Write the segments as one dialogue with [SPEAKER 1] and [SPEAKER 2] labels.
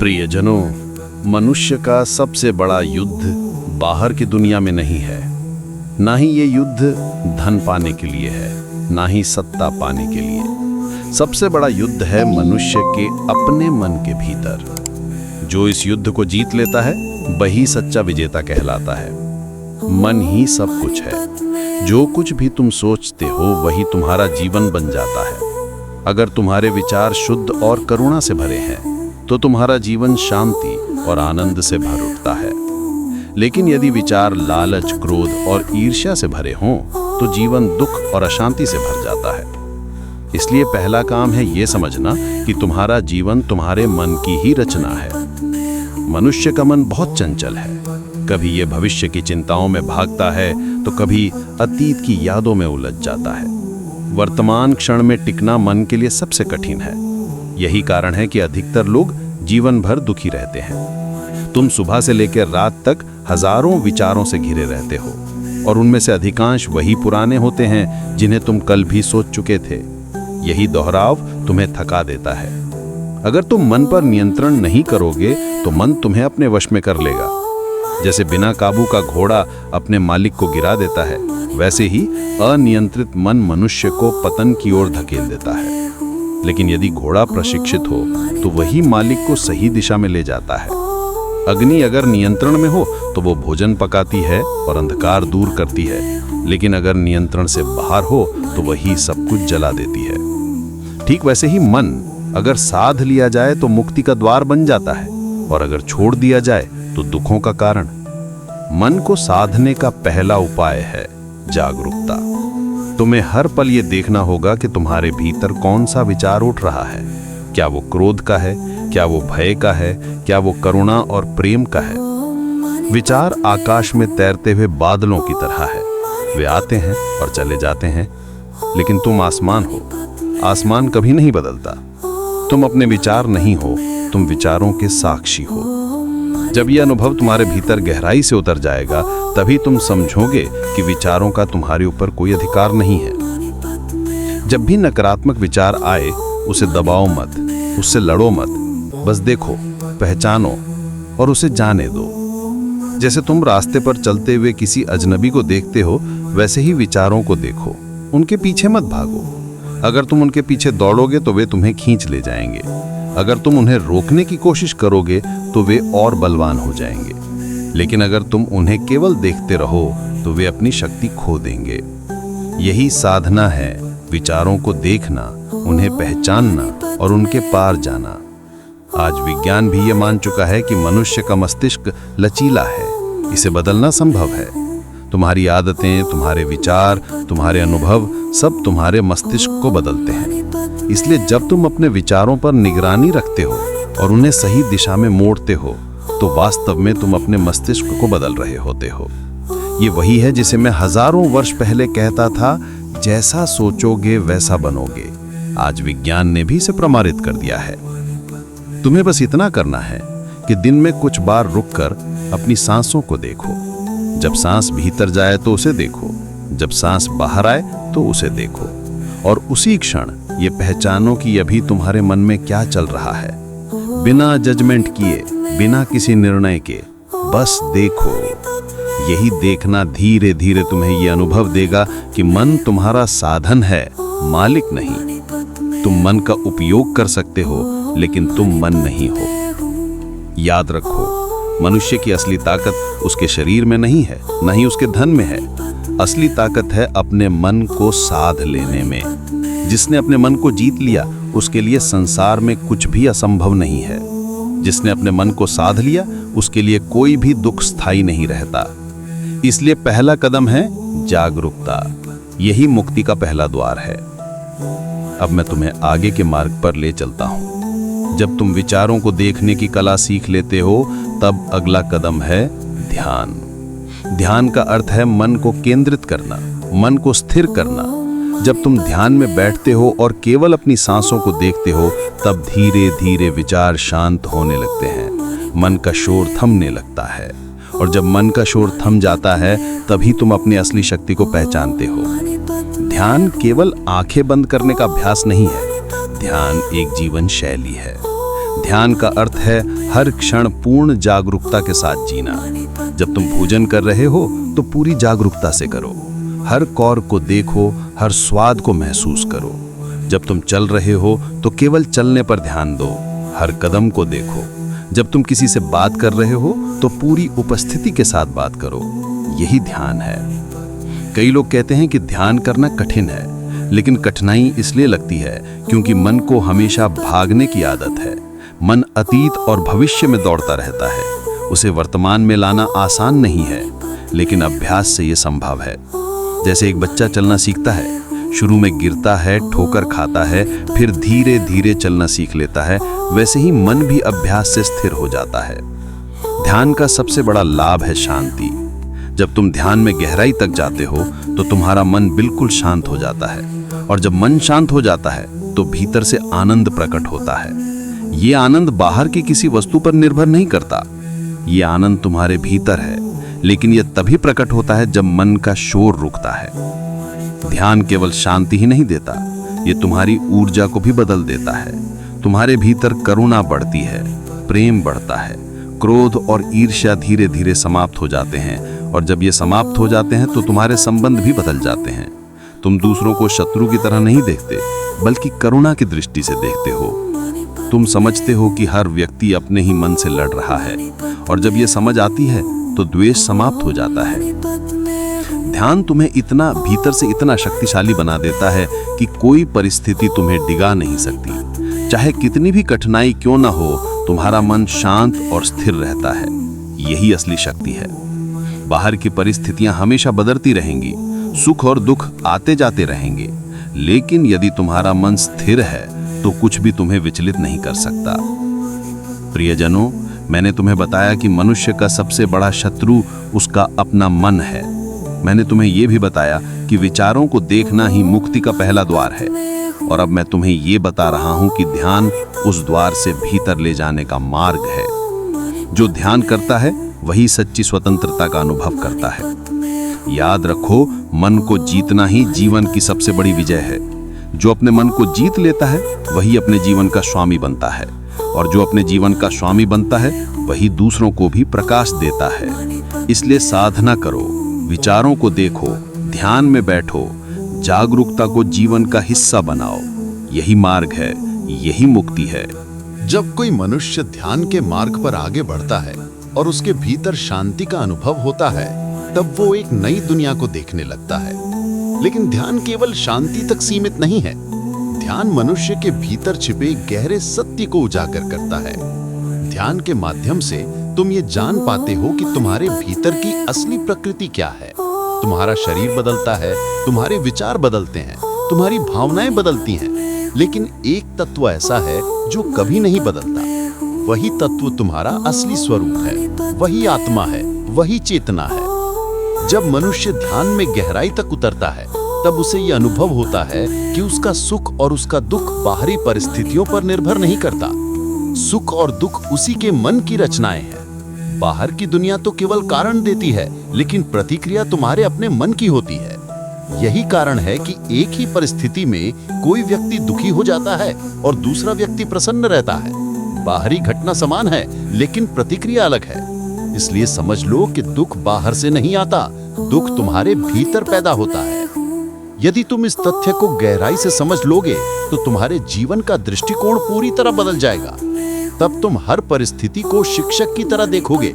[SPEAKER 1] प्रियजनों, मनुष्य का सबसे बड़ा युद्ध बाहर की दुनिया में नहीं है। ना ही ये युद्ध धन पाने के लिए है, ना ही सत्ता पाने के लिए। सबसे बड़ा युद्ध है मनुष्य के अपने मन के भीतर। जो इस युद्ध को जीत लेता है वही सच्चा विजेता कहलाता है। मन ही सब कुछ है। जो कुछ भी तुम सोचते हो वही तुम्हारा जीवन बन जाता है। अगर तुम्हारे विचार शुद्ध और करुणा से भरे हैं तो तुम्हारा जीवन शांति और आनंद से भर उठता है। लेकिन यदि विचार लालच, क्रोध और ईर्ष्या से भरे हों तो जीवन दुख और अशांति से भर जाता है। इसलिए पहला काम है ये समझना कि तुम्हारा जीवन तुम्हारे मन की ही रचना है। मनुष्य का मन बहुत चंचल है। कभी ये भविष्य की चिंताओं में भागता है तो कभी अतीत की यादों में उलझ जाता है। वर्तमान क्षण में टिकना मन के लिए सबसे कठिन है। यही कारण है कि अधिकतर लोग जीवन भर दुखी रहते हैं। तुम सुबह से लेकर रात तक हजारों विचारों से घिरे रहते हो और उनमें से अधिकांश वही पुराने होते हैं जिन्हें तुम कल भी सोच चुके थे। यही दोहराव तुम्हें थका देता है। अगर तुम मन पर नियंत्रण नहीं करोगे तो मन तुम्हें अपने वश में कर लेगा। जैसे बिना काबू का घोड़ा अपने मालिक को गिरा देता है, वैसे ही अनियंत्रित मन मनुष्य को पतन की ओर धकेल देता है। लेकिन यदि घोड़ा प्रशिक्षित हो तो वही मालिक को सही दिशा में ले जाता है। अग्नि अगर नियंत्रण में हो तो वो भोजन पकाती है और अंधकार दूर करती है, लेकिन अगर नियंत्रण से बाहर हो तो वही सब कुछ जला देती है। ठीक वैसे ही मन अगर साध लिया जाए तो मुक्ति का द्वार बन जाता है और अगर छोड़ दिया जाए तो दुखों का कारण। मन को साधने का पहला उपाय है जागरूकता। तुम्हें हर पल ये देखना होगा कि तुम्हारे भीतर कौन सा विचार उठ रहा है। क्या वो क्रोध का है, क्या वो भय का है, क्या वो करुणा और प्रेम का है। विचार आकाश में तैरते हुए बादलों की तरह है। वे आते हैं और चले जाते हैं, लेकिन तुम आसमान हो। आसमान कभी नहीं बदलता। तुम अपने विचार नहीं हो, तुम विचारों के साक्षी हो। जब यह अनुभव तुम्हारे भीतर गहराई से उतर जाएगा तभी तुम समझोगे कि विचारों का तुम्हारे ऊपर कोई अधिकार नहीं है। जब भी नकारात्मक विचार आए उसे दबाओ मत, उससे लड़ो मत। बस देखो, पहचानो और उसे जाने दो। जैसे तुम रास्ते पर चलते हुए किसी अजनबी को देखते हो, वैसे ही विचारों को देखो। उनके पीछे मत भागो। अगर तुम उनके पीछे दौड़ोगे तो वे तुम्हें खींच ले जाएंगे। अगर तुम उन्हें रोकने की कोशिश करोगे तो वे और बलवान हो जाएंगे। लेकिन अगर तुम उन्हें केवल देखते रहो तो वे अपनी शक्ति खो देंगे। यही साधना है, विचारों को देखना, उन्हें पहचानना और उनके पार जाना। आज विज्ञान भी ये मान चुका है कि मनुष्य का मस्तिष्क लचीला है। इसे बदलना संभव है। तुम्हारी आदतें, तुम्हारे विचार, तुम्हारे अनुभव सब तुम्हारे मस्तिष्क को बदलते हैं। इसलिए जब तुम अपने विचारों पर निगरानी रखते हो और उन्हें सही दिशा में मोड़ते हो तो वास्तव में तुम अपने मस्तिष्क को बदल रहे होते हो। ये वही है जिसे मैं हजारों वर्ष पहले कहता था, जैसा सोचोगे वैसा बनोगे। आज विज्ञान ने भी इसे प्रमाणित कर दिया है। तुम्हें बस इतना करना है कि दिन में कुछ बार रुककर अपनी सांसों को देखो। जब सांस भीतर जाए तो उसे देखो, जब सांस बाहर आए तो उसे देखो और उसी क्षण ये पहचानो कि अभी तुम्हारे मन में क्या चल रहा है। बिना जजमेंट किए, बिना किसी निर्णय के, बस देखो। यही देखना धीरे धीरे तुम्हें ये अनुभव देगा कि मन तुम्हारा साधन है, मालिक नहीं। तुम मन का उपयोग कर सकते हो, लेकिन तुम मन नहीं हो। याद रखो, मनुष्य की असली ताकत उसके शरीर में नहीं है, न ही उसके धन में है। असली ताकत है अपने मन को साध लेने में। जिसने अपने मन को जीत लिया उसके लिए संसार में कुछ भी असंभव नहीं है। जिसने अपने मन को साध लिया उसके लिए कोई भी दुख स्थायी नहीं रहता। इसलिए पहला कदम है जागरूकता। यही मुक्ति का पहला द्वार है। अब मैं तुम्हें आगे के मार्ग पर ले चलता हूं। जब तुम विचारों को देखने की कला सीख लेते हो तब अगला कदम है ध्यान। ध्यान का अर्थ है मन को केंद्रित करना, मन को स्थिर करना। जब तुम ध्यान में बैठते हो और केवल अपनी सांसों को देखते हो तब धीरे धीरे विचार शांत होने लगते हैं। मन का शोर थमने लगता है और जब मन का शोर थम जाता है तभी तुम अपनी असली शक्ति को पहचानते हो। ध्यान केवल आंखें बंद करने का अभ्यास नहीं है। ध्यान एक जीवन शैली है। ध्यान का अर्थ है हर क्षण पूर्ण जागरूकता के साथ जीना। जब तुम भोजन कर रहे हो तो पूरी जागरूकता से करो। हर कौर को देखो, हर स्वाद को महसूस करो। जब तुम चल रहे हो तो केवल चलने पर ध्यान दो, हर कदम को देखो। जब तुम किसी से बात कर रहे हो तो पूरी उपस्थिति के साथ बात करो। यही ध्यान है। कई लोग कहते हैं कि ध्यान करना कठिन है, लेकिन कठिनाई इसलिए लगती है क्योंकि मन को हमेशा भागने की आदत है। मन अतीत और भविष्य में दौड़ता रहता है। उसे वर्तमान में लाना आसान नहीं है, लेकिन अभ्यास से ये संभव है। जैसे एक बच्चा चलना सीखता है, शुरू में गिरता है, ठोकर खाता है, फिर धीरे धीरे चलना सीख लेता है, वैसे ही मन भी अभ्यास से स्थिर हो जाता है। ध्यान का सबसे बड़ा लाभ है शांति। जब तुम ध्यान में गहराई तक जाते हो तो तुम्हारा मन बिल्कुल शांत हो जाता है, और जब मन शांत हो जाता है तो भीतर से आनंद प्रकट होता है। ये आनंद बाहर की किसी वस्तु पर निर्भर नहीं करता। ये आनंद तुम्हारे भीतर है, लेकिन यह तभी प्रकट होता है जब मन का शोर रुकता है। ध्यान केवल शांति ही नहीं देता, ये तुम्हारी ऊर्जा को भी बदल देता है। तुम्हारे भीतर करुणा बढ़ती है, प्रेम बढ़ता है, क्रोध और ईर्ष्या धीरे धीरे समाप्त हो जाते हैं, और जब ये समाप्त हो जाते हैं तो तुम्हारे संबंध भी बदल जाते हैं। तुम दूसरों को शत्रु की तरह नहीं देखते, बल्कि करुणा की दृष्टि से देखते हो। तुम समझते हो कि हर व्यक्ति अपने ही मन से लड़ रहा है, और जब ये समझ आती है तो द्वेष समाप्त हो जाता है। ध्यान तुम्हें इतना भीतर से इतना शक्तिशाली बना देता है कि कोई परिस्थिति तुम्हें डिगा नहीं सकती। चाहे कितनी भी कठिनाई क्यों ना हो, तुम्हारा मन शांत और स्थिर रहता है। यही असली शक्ति है। बाहर की परिस्थितियां हमेशा बदलती रहेंगी, सुख और दुख आते जाते रहेंगे, लेकिन यदि तुम्हारा मन स्थिर है तो कुछ भी तुम्हें विचलित नहीं कर सकता। प्रियजनों, मैंने तुम्हें बताया कि मनुष्य का सबसे बड़ा शत्रु उसका अपना मन है। मैंने तुम्हें यह भी बताया कि विचारों को देखना ही मुक्ति का पहला द्वार है, और अब मैं तुम्हें यह बता रहा हूं कि ध्यान उस द्वार से भीतर ले जाने का मार्ग है। जो ध्यान करता है वही सच्ची स्वतंत्रता का अनुभव करता है। याद रखो, मन को जीतना ही जीवन की सबसे बड़ी विजय है। जो अपने मन को जीत लेता है वही अपने जीवन का स्वामी बनता है, और जो अपने जीवन का स्वामी बनता है वही दूसरों को भी प्रकाश देता है। इसलिए साधना करो, विचारों को देखो, ध्यान में बैठो, जागरूकता को जीवन का हिस्सा बनाओ। यही मार्ग है, यही मुक्ति है।
[SPEAKER 2] जब कोई मनुष्य ध्यान के मार्ग पर आगे बढ़ता है और उसके भीतर शांति का अनुभव होता है, तब वो एक नई दुनिया को देखने लगता है। लेकिन ध्यान केवल शांति तक सीमित नहीं है। ध्यान मनुष्य के भीतर छिपे गहरे सत्य को उजागर करता है। ध्यान के माध्यम से तुम ये जान पाते हो कि तुम्हारे भीतर की असली प्रकृति क्या है। तुम्हारा शरीर बदलता है, तुम्हारे विचार बदलते हैं, तुम्हारी भावनाएं बदलती हैं, लेकिन एक तत्व ऐसा है जो कभी नहीं बदलता। वही तत्व तुम्हारा असली स्वरूप है, वही आत्मा है, वही चेतना है। जब मनुष्य ध्यान में गहराई तक उतरता है, तब उसे यह अनुभव होता है कि उसका सुख और उसका दुख बाहरी परिस्थितियों पर निर्भर नहीं करता। सुख और दुख उसी के मन की रचनाएं हैं। बाहर की दुनिया तो केवल कारण देती है, लेकिन प्रतिक्रिया तुम्हारे अपने मन की होती है। यही कारण है कि एक ही परिस्थिति में कोई व्यक्ति दुखी हो जाता है और दूसरा व्यक्ति प्रसन्न रहता है। बाहरी घटना समान है, लेकिन प्रतिक्रिया अलग है। इसलिए समझ लो कि दुख बाहर से नहीं आता, दुख तुम्हारे भीतर पैदा होता है। यदि तुम इस तथ्य को गहराई से समझ लोगे तो तुम्हारे जीवन का दृष्टिकोण पूरी तरह बदल जाएगा। तब तुम हर परिस्थिति को शिक्षक की तरह देखोगे।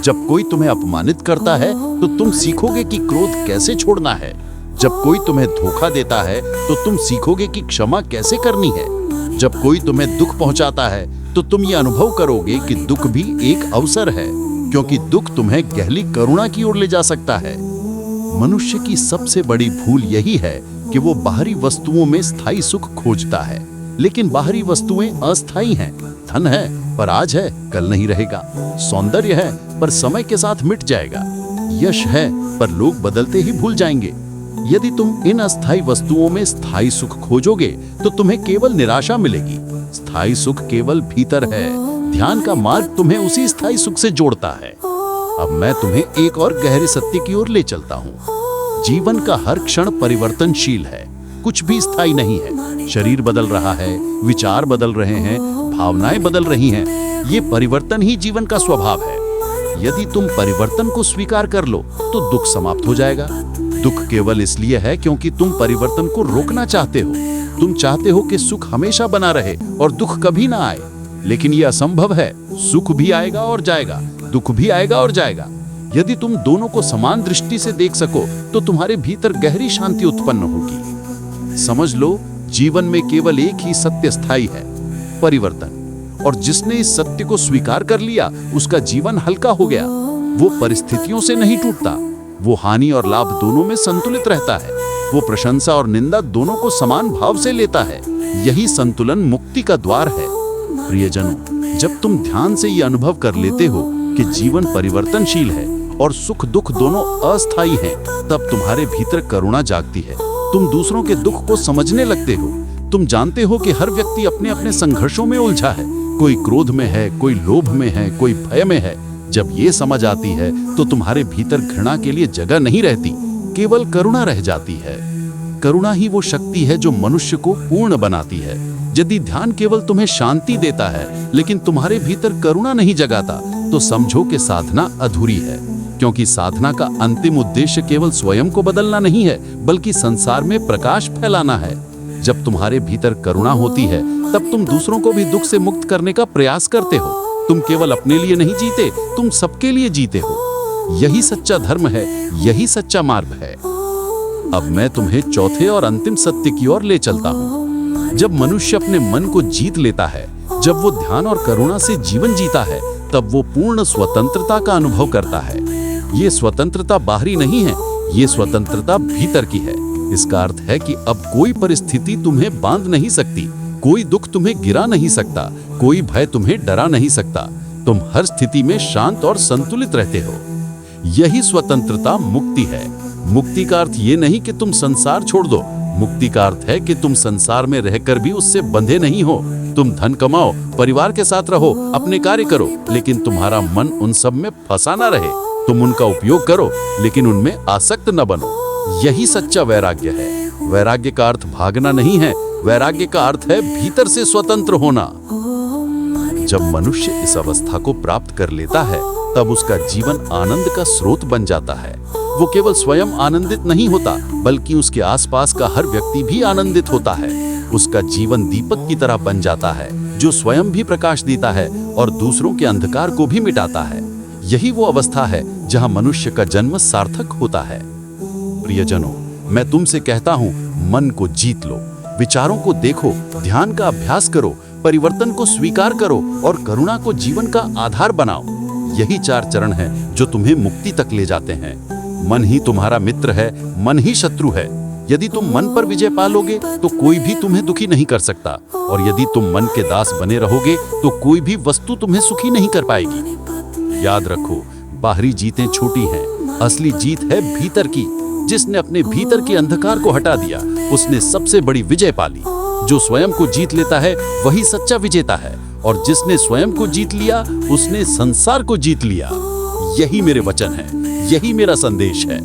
[SPEAKER 2] जब कोई तुम्हें अपमानित करता है तो तुम सीखोगे कि क्रोध कैसे छोड़ना है। जब कोई तुम्हें धोखा देता है तो तुम सीखोगे कि क्षमा कैसे करनी है। जब कोई तुम्हें दुख पहुंचाता है तो तुम ये अनुभव करोगे कि दुख भी एक अवसर है, क्योंकि दुख तुम्हें गहरी करुणा की ओर ले जा सकता है। मनुष्य की सबसे बड़ी भूल यही है कि वो बाहरी वस्तुओं में स्थायी सुख खोजता है, लेकिन बाहरी वस्तुएं अस्थायी हैं। धन है पर आज है, कल नहीं रहेगा। सौंदर्य है पर समय के साथ मिट जाएगा। यश है पर लोग बदलते ही भूल जाएंगे। यदि तुम इन अस्थायी वस्तुओं में स्थायी सुख खोजोगे तो तुम्हें केवल निराशा मिलेगी। स्थायी सुख केवल भीतर है। ध्यान का मार्ग तुम्हें उसी स्थायी सुख से जोड़ता है। अब मैं तुम्हें एक और गहरे सत्य की ओर ले चलता हूँ। जीवन का हर क्षण परिवर्तनशील है, कुछ भी स्थायी नहीं है। शरीर बदल रहा है, विचार बदल रहे हैं, भावनाएं बदल रही हैं। ये परिवर्तन ही जीवन का स्वभाव है। यदि तुम परिवर्तन को स्वीकार कर लो तो दुख समाप्त हो जाएगा। दुख केवल इसलिए है क्योंकि तुम परिवर्तन को रोकना चाहते हो। तुम चाहते हो कि सुख हमेशा बना रहे और दुख कभी ना आए, लेकिन यह असंभव है। सुख भी आएगा और जाएगा, दुख भी आएगा और जाएगा। यदि तुम दोनों को समान दृष्टि से देख सको तो तुम्हारे भीतर गहरी शांति उत्पन्न होगी। समझ लो, जीवन में केवल एक ही सत्य स्थायी है, परिवर्तन। और जिसने इस सत्य को स्वीकार कर लिया उसका जीवन हल्का हो गया। वो परिस्थितियों से नहीं टूटता, वो हानि और लाभ दोनों में संतुलित रहता है। वो प्रशंसा और निंदा दोनों को समान भाव से लेता है। यही संतुलन मुक्ति का द्वार है। प्रियजनों, जब तुम ध्यान से ये अनुभव कर लेते हो कि जीवन परिवर्तनशील है और सुख दुख दोनों अस्थायी हैं, तब तुम्हारे भीतर करुणा जागती है। तुम दूसरों के दुख को समझने लगते हो। तुम जानते हो कि हर व्यक्ति अपने अपने संघर्षों में उलझा है। कोई क्रोध में है, कोई लोभ में है, कोई भय में है। जब ये समझ आती है तो तुम्हारे भीतर घृणा के लिए जगह नहीं रहती, केवल करुणा रह जाती है। करुणा ही वो शक्ति है जो मनुष्य को पूर्ण बनाती है। यदि ध्यान केवल तुम्हें शांति देता है लेकिन तुम्हारे भीतर करुणा नहीं जगाता, तो समझो कि साधना अधूरी है। क्योंकि साधना का अंतिम उद्देश्य केवल स्वयं को बदलना नहीं है, बल्कि संसार में प्रकाश फैलाना है। जब तुम्हारे भीतर करुणा होती है तब तुम दूसरों को भी दुख से मुक्त करने का प्रयास करते हो। तुम केवल अपने लिए नहीं जीते, तुम सबके लिए जीते हो। यही सच्चा धर्म है, यही सच्चा मार्ग है। अब मैं तुम्हें चौथे और अंतिम सत्य की ओर ले चलता हूँ। जब मनुष्य अपने मन को जीत लेता है, जब वो ध्यान और करुणा से जीवन जीता है, तब वो पूर्ण स्वतंत्रता का अनुभव करता है। ये स्वतंत्रता बाहरी नहीं है, ये स्वतंत्रता भीतर की है। इसका अर्थ है कि अब कोई परिस्थिति तुम्हें बांध नहीं सकती, कोई दुख तुम्हें गिरा नहीं सकता, कोई भय तुम्हें डरा नहीं सकता। तुम हर स्थिति में शांत और संतुलित रहते हो। यही स्वतंत्रता मुक्ति है। मुक्ति का अर्थ ये नहीं कि तुम संसार छोड़ दो। मुक्ति का अर्थ है कि तुम संसार में रहकर भी उससे बंधे नहीं हो। तुम धन कमाओ, परिवार के साथ रहो, अपने कार्य करो, लेकिन तुम्हारा मन उन सब में फंसा ना रहे। तुम उनका उपयोग करो, लेकिन उनमें आसक्त न बनो। यही सच्चा वैराग्य है। वैराग्य का अर्थ भागना नहीं है, वैराग्य का अर्थ है भीतर से स्वतंत्र होना। जब मनुष्य इस अवस्था को प्राप्त कर लेता है, तब उसका जीवन आनंद का स्रोत बन जाता है। वो केवल स्वयं आनंदित नहीं होता, बल्कि उसके आसपास का हर व्यक्ति भी आनंदित होता है। उसका जीवन दीपक की तरह बन जाता है, जो स्वयं भी प्रकाश देता है और दूसरों के अंधकार को भी मिटाता है। यही वो अवस्था है जहां मनुष्य का जन्म सार्थक होता है। प्रियजनों, मैं तुमसे कहता हूं, मन को जीत लो, विचारों को देखो, ध्यान का अभ्यास करो, परिवर्तन को स्वीकार करो और करुणा को जीवन का आधार बनाओ। यही 4 चरण हैं जो तुम्हें मुक्ति तक ले जाते हैं। मन ही तुम्हारा मित्र है, मन ही शत्रु है। यदि तुम मन पर विजय पा लोगे तो कोई भी तुम्हें दुखी नहीं कर सकता, और यदि तुम मन के दास बने रहोगे तो कोई भी वस्तु तुम्हें सुखी नहीं कर पाएगी। याद रखो, बाहरी जीतें छोटी हैं, असली जीत है भीतर की। जिसने अपने भीतर के अंधकार को हटा दिया, उसने सबसे बड़ी विजय पाली। जो स्वयं को जीत लेता है वही सच्चा विजेता है, और जिसने स्वयं को जीत लिया उसने संसार को जीत लिया। यही मेरे वचन है, यही मेरा संदेश है।